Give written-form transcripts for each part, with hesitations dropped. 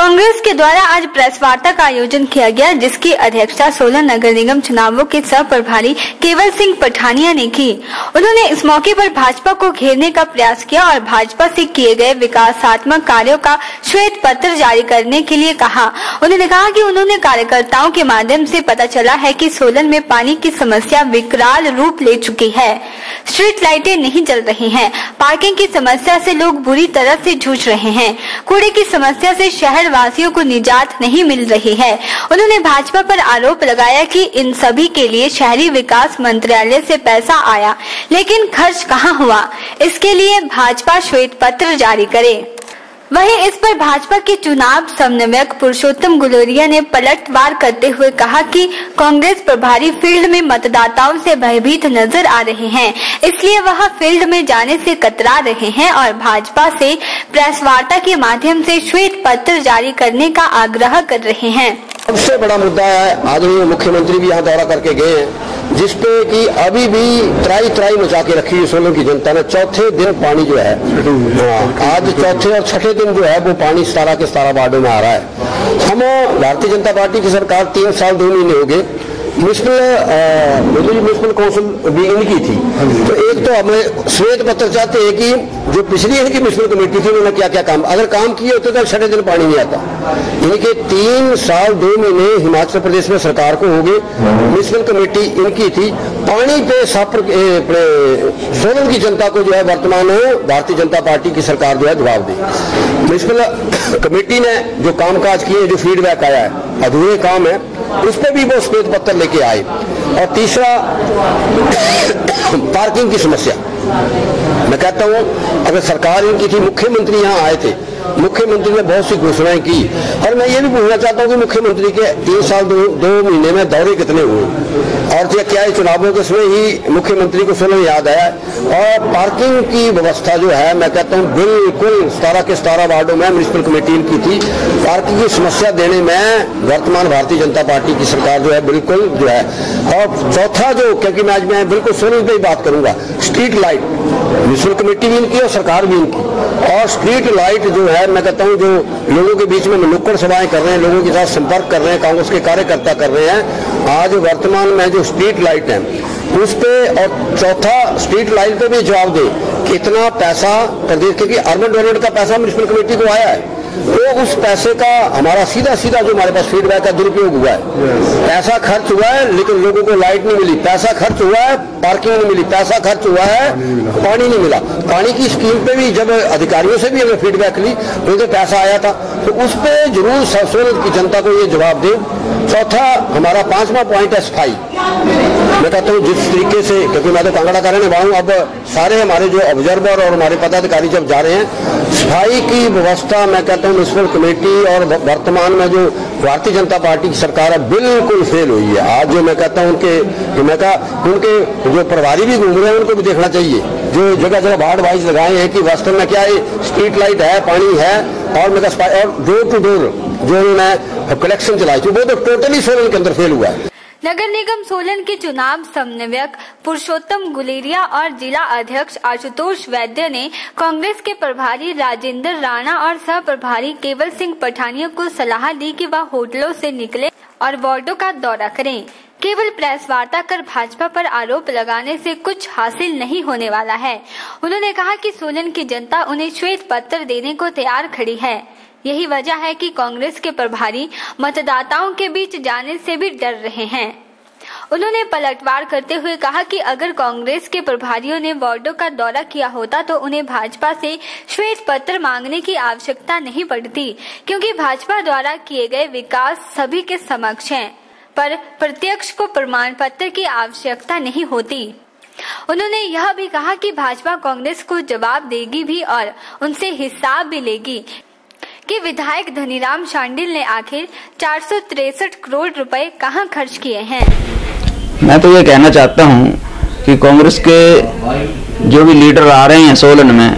कांग्रेस के द्वारा आज प्रेस वार्ता का आयोजन किया गया, जिसकी अध्यक्षता सोलन नगर निगम चुनावों के सह प्रभारी केवल सिंह पठानिया ने की। उन्होंने इस मौके पर भाजपा को घेरने का प्रयास किया और भाजपा से किए गए विकासात्मक कार्यों का श्वेत पत्र जारी करने के लिए कहा। उन्होंने कहा कि उन्होंने कार्यकर्ताओं के माध्यम से पता चला है कि सोलन में पानी की समस्या विकराल रूप ले चुकी है। स्ट्रीट लाइटें नहीं जल रही हैं, पार्किंग की समस्या से लोग बुरी तरह से जूझ रहे हैं, कूड़े की समस्या से शहर वासियों को निजात नहीं मिल रही है। उन्होंने भाजपा पर आरोप लगाया कि इन सभी के लिए शहरी विकास मंत्रालय से पैसा आया, लेकिन खर्च कहां हुआ, इसके लिए भाजपा श्वेत पत्र जारी करे। वहीं इस पर भाजपा के चुनाव समन्वयक पुरुषोत्तम गुलेरिया ने पलटवार करते हुए कहा कि कांग्रेस प्रभारी फील्ड में मतदाताओं से भयभीत नजर आ रहे हैं, इसलिए वह फील्ड में जाने से कतरा रहे हैं और भाजपा से प्रेस वार्ता के माध्यम से श्वेत पत्र जारी करने का आग्रह कर रहे हैं। सबसे बड़ा मुद्दा है, आदरणीय मुख्यमंत्री भी यहाँ दौरा करके गए हैं, जिसपे कि अभी भी त्राई मचा के रखी है सोलन की जनता ने। चौथे दिन पानी जो है, आज चौथे और छठे दिन जो है वो पानी 17 के 17 वार्डों में आ रहा है। हम भारतीय जनता पार्टी की सरकार 3 साल 2 महीने हो गए, म्युनिसिपल काउंसिल भी इनकी थी, तो एक तो हमें श्वेत पत्र चाहते हैं कि जो पिछली इनकी म्युनिसिपल कमेटी थी उन्होंने क्या क्या काम, अगर काम किए होते तो छठे दिन पानी नहीं आता। इनके 3 साल 2 महीने हिमाचल प्रदेश में सरकार को हो गए, म्युनिसिपल कमेटी इनकी थी, पानी पे सोलन की जनता को जो है वर्तमान भारतीय जनता पार्टी की सरकार जो है जवाब दे। म्युनिसिपल कमेटी ने जो कामकाज किए, जो फीडबैक आया है, अधूरे काम है, उस पर भी वो श्वेत पत्र लेके आए। और तीसरा, पार्किंग की समस्या, मैं कहता हूं अगर सरकार इनकी थी, मुख्यमंत्री यहाँ आए थे, मुख्यमंत्री ने बहुत सी घोषणाएं की, और मैं ये भी पूछना चाहता हूं कि मुख्यमंत्री के 3 साल 2 महीने में दौरे कितने हुए, और क्या चुनावों के समय ही मुख्यमंत्री को सोलन याद आया। और पार्किंग की व्यवस्था जो है, मैं कहता हूं बिल्कुल 17 के 17 वार्डों में म्युनिसिपल कमेटी इनकी थी। पार्किंग की समस्या देने में वर्तमान भारतीय जनता पार्टी की सरकार जो है बिल्कुल जो है। और चौथा जो, क्योंकि मैं आज मैं बिल्कुल सोलन पे ही बात करूंगा, स्ट्रीट लाइट, म्युनिसिपल कमेटी भी इनकी और सरकार भी इनकी। और स्ट्रीट लाइट जो है, मैं कहता हूं जो लोगों के बीच में नुक्कड़ सभाएं कर रहे हैं, लोगों के साथ संपर्क कर रहे हैं, कांग्रेस के कार्यकर्ता कर रहे हैं, आज वर्तमान में जो स्ट्रीट लाइट है उस पे, और चौथा स्ट्रीट लाइट पे भी जवाब दे कितना पैसा प्रदेश के, अर्बन डेवलपमेंट का पैसा म्युनिसिपल कमेटी को आया है, तो उस पैसे का हमारा सीधा जो हमारे पास फीडबैक का दुरुपयोग हुआ है। पैसा खर्च हुआ है लेकिन लोगों को लाइट नहीं मिली, पैसा खर्च हुआ है पार्किंग नहीं मिली, पैसा खर्च हुआ है पानी नहीं मिला। पानी की स्कीम पे भी जब अधिकारियों से भी हमें फीडबैक ली, उनके पैसा आया था, तो उस पर जरूर सोलन की जनता को ये जवाब दे। चौथा हमारा 5वां पॉइंट है सफाई। मैं कहता हूँ जिस तरीके से, क्योंकि मैं तो कांगड़ा का रहने वाला हूँ, अब सारे हमारे जो ऑब्जर्वर और हमारे पदाधिकारी जब जा रहे हैं, सफाई की व्यवस्था मैं कहता हूँ म्युनिसिपल कमेटी और वर्तमान में जो भारतीय जनता पार्टी की सरकार है बिल्कुल फेल हुई है। आज जो मैं कहता हूँ उनके जो प्रभारी भी घूम रहे हैं उनको भी देखना चाहिए, जो जगह जगह वार्ड वाइज लगाए हैं कि वास्तव में क्या है, स्ट्रीट लाइट है, पानी है, और डोर टू डोर जो उन्होंने कलेक्शन चलाई थी वो तो टोटली सोलन के अंदर फेल हुआ है। नगर निगम सोलन के चुनाव समन्वयक पुरुषोत्तम गुलेरिया और जिला अध्यक्ष आशुतोष वैद्य ने कांग्रेस के प्रभारी राजेंद्र राणा और सह प्रभारी केवल सिंह पठानिया को सलाह दी कि वह होटलों से निकले और वार्डों का दौरा करें। केवल प्रेस वार्ता कर भाजपा पर आरोप लगाने से कुछ हासिल नहीं होने वाला है। उन्होंने कहा कि सोलन की जनता उन्हें श्वेत पत्र देने को तैयार खड़ी है। यही वजह है कि कांग्रेस के प्रभारी मतदाताओं के बीच जाने से भी डर रहे हैं। उन्होंने पलटवार करते हुए कहा कि अगर कांग्रेस के प्रभारियों ने वार्डों का दौरा किया होता तो उन्हें भाजपा से श्वेत पत्र मांगने की आवश्यकता नहीं पड़ती, क्योंकि भाजपा द्वारा किए गए विकास सभी के समक्ष हैं, पर प्रत्यक्ष को प्रमाण पत्र की आवश्यकता नहीं होती। उन्होंने यह भी कहा कि भाजपा कांग्रेस को जवाब देगी भी और उनसे हिसाब भी लेगी कि विधायक धनीराम शांडिल ने आखिर 463 करोड़ रुपए कहां खर्च किए हैं। मैं तो ये कहना चाहता हूं कि कांग्रेस के जो भी लीडर आ रहे हैं सोलन में,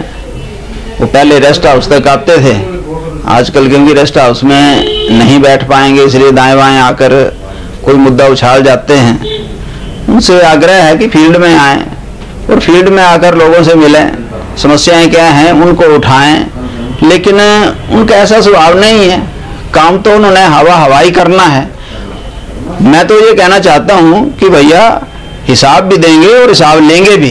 वो पहले रेस्ट हाउस तक आते थे, आजकल क्योंकि रेस्ट हाउस में नहीं बैठ पाएंगे इसलिए दाएं बाएं आकर कोई मुद्दा उछाल जाते हैं। उनसे आग्रह है कि फील्ड में आए और फील्ड में आकर लोगों से मिलें, समस्याएं क्या हैं उनको उठाएं, लेकिन उनका ऐसा स्वभाव नहीं है काम तो उन्होंने हवाई करना है। मैं तो ये कहना चाहता हूं कि भैया हिसाब भी देंगे और हिसाब लेंगे भी,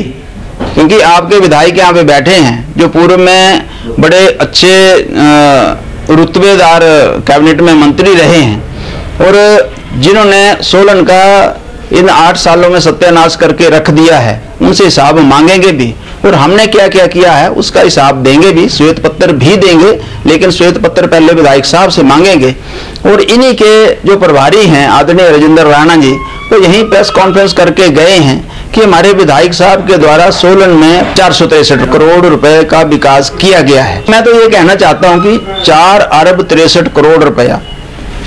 क्योंकि आपके विधायक यहाँ पे बैठे हैं जो पूर्व में बड़े अच्छे रुतबेदार कैबिनेट में मंत्री रहे हैं और जिन्होंने सोलन का इन 8 सालों में सत्यानाश करके रख दिया है, उनसे हिसाब मांगेंगे भी और हमने क्या क्या किया है उसका हिसाब देंगे भी, श्वेत पत्र भी देंगे, लेकिन श्वेत पत्र पहले विधायक साहब से मांगेंगे। और इन्हीं के जो प्रभारी हैं आदरणीय राजेंद्र राणा जी, तो यहीं प्रेस कॉन्फ्रेंस करके गए हैं कि हमारे विधायक साहब के द्वारा सोलन में 463 करोड़ रुपए का विकास किया गया है। मैं तो ये कहना चाहता हूं कि 4 अरब 63 करोड़ रुपया,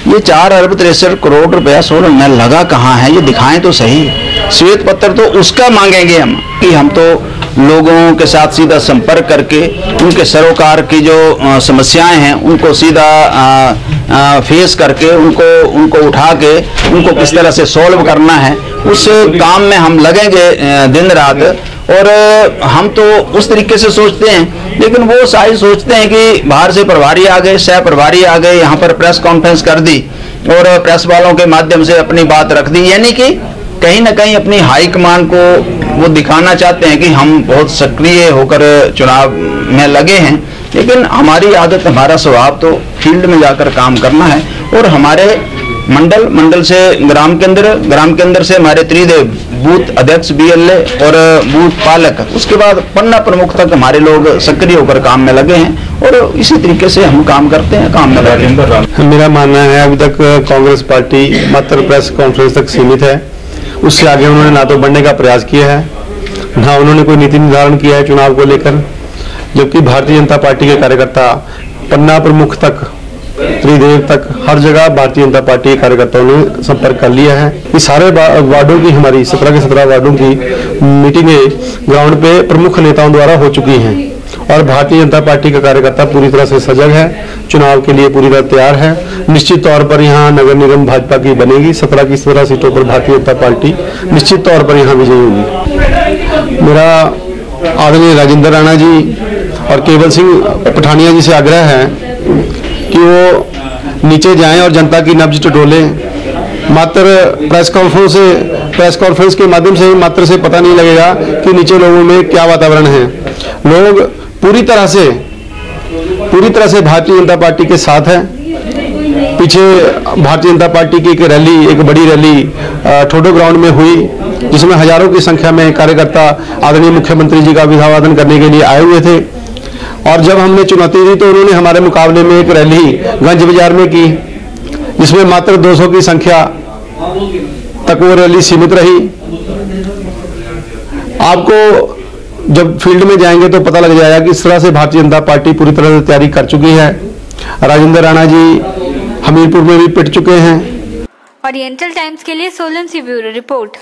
ये 4 अरब 63 करोड़ रुपया सोलन में लगा कहाँ है, ये दिखाएं तो सही। श्वेत पत्र तो उसका मांगेंगे हम कि हम तो लोगों के साथ सीधा संपर्क करके उनके सरोकार की जो समस्याएं हैं उनको सीधा फेस करके उनको उठा के उनको किस तरह से सॉल्व करना है, उस काम में हम लगेंगे दिन रात। और हम तो उस तरीके से सोचते हैं, लेकिन वो सारी सोचते हैं कि बाहर से प्रभारी आ गए, सह प्रभारी आ गए, यहाँ पर प्रेस कॉन्फ्रेंस कर दी और प्रेस वालों के माध्यम से अपनी बात रख दी, यानी कि कहीं ना कहीं अपनी हाईकमान को वो दिखाना चाहते हैं कि हम बहुत सक्रिय होकर चुनाव में लगे हैं। लेकिन हमारी आदत, हमारा स्वभाव तो फील्ड में जाकर काम करना है। और हमारे मंडल से ग्राम केंद्र से हमारे त्रिदेव बूथ अध्यक्ष BLA और बूथ पालक, उसके बाद पन्ना प्रमुख तक हमारे लोग सक्रिय होकर काम में लगे हैं और इसी तरीके से हम काम करते हैं, काम में लगे हैं। मेरा मानना है अभी तक कांग्रेस पार्टी मात्र प्रेस कॉन्फ्रेंस तक सीमित है, उससे आगे उन्होंने ना तो बढ़ने का प्रयास किया है, ना उन्होंने कोई नीति निर्धारण किया है चुनाव को लेकर। जबकि भारतीय जनता पार्टी के कार्यकर्ता पन्ना प्रमुख तक, त्रिदेव तक, हर जगह भारतीय जनता पार्टी के कार्यकर्ताओं ने संपर्क कर लिया है। ये सारे वार्डों की, हमारी 17 के 17 वार्डों की मीटिंगें ग्राउंड पे प्रमुख नेताओं द्वारा हो चुकी हैं और भारतीय जनता पार्टी का कार्यकर्ता पूरी तरह से सजग है, चुनाव के लिए पूरी तरह तैयार है। निश्चित तौर पर यहाँ नगर निगम भाजपा की बनेगी, 17 की 17 सीटों पर भारतीय जनता पार्टी निश्चित तौर पर यहाँ विजयी होगी। मेरा आदरणीय राजेंद्र राणा जी और केवल सिंह पठानिया जी से आग्रह है कि वो नीचे जाएं और जनता की नब्ज टटोलें। मात्र प्रेस कॉन्फ्रेंस के माध्यम से मात्र से पता नहीं लगेगा कि नीचे लोगों में क्या वातावरण है। लोग पूरी तरह से भारतीय जनता पार्टी के साथ है। पीछे भारतीय जनता पार्टी की एक बड़ी रैली ठोडो ग्राउंड में हुई, जिसमें हजारों की संख्या में कार्यकर्ता आदरणीय मुख्यमंत्री जी का अभिवादन करने के लिए आए हुए थे। और जब हमने चुनौती दी तो उन्होंने हमारे मुकाबले में एक रैली गंज बाजार में की, जिसमें मात्र 200 की संख्या तक वो रैली सीमित रही। आपको जब फील्ड में जाएंगे तो पता लग जाएगा कि इस तरह से भारतीय जनता पार्टी पूरी तरह से तैयारी कर चुकी है। राजेंद्र राणा जी हमीरपुर में भी पिट चुके हैं। ओरिएंटल टाइम्स के लिए सोलन से ब्यूरो रिपोर्ट।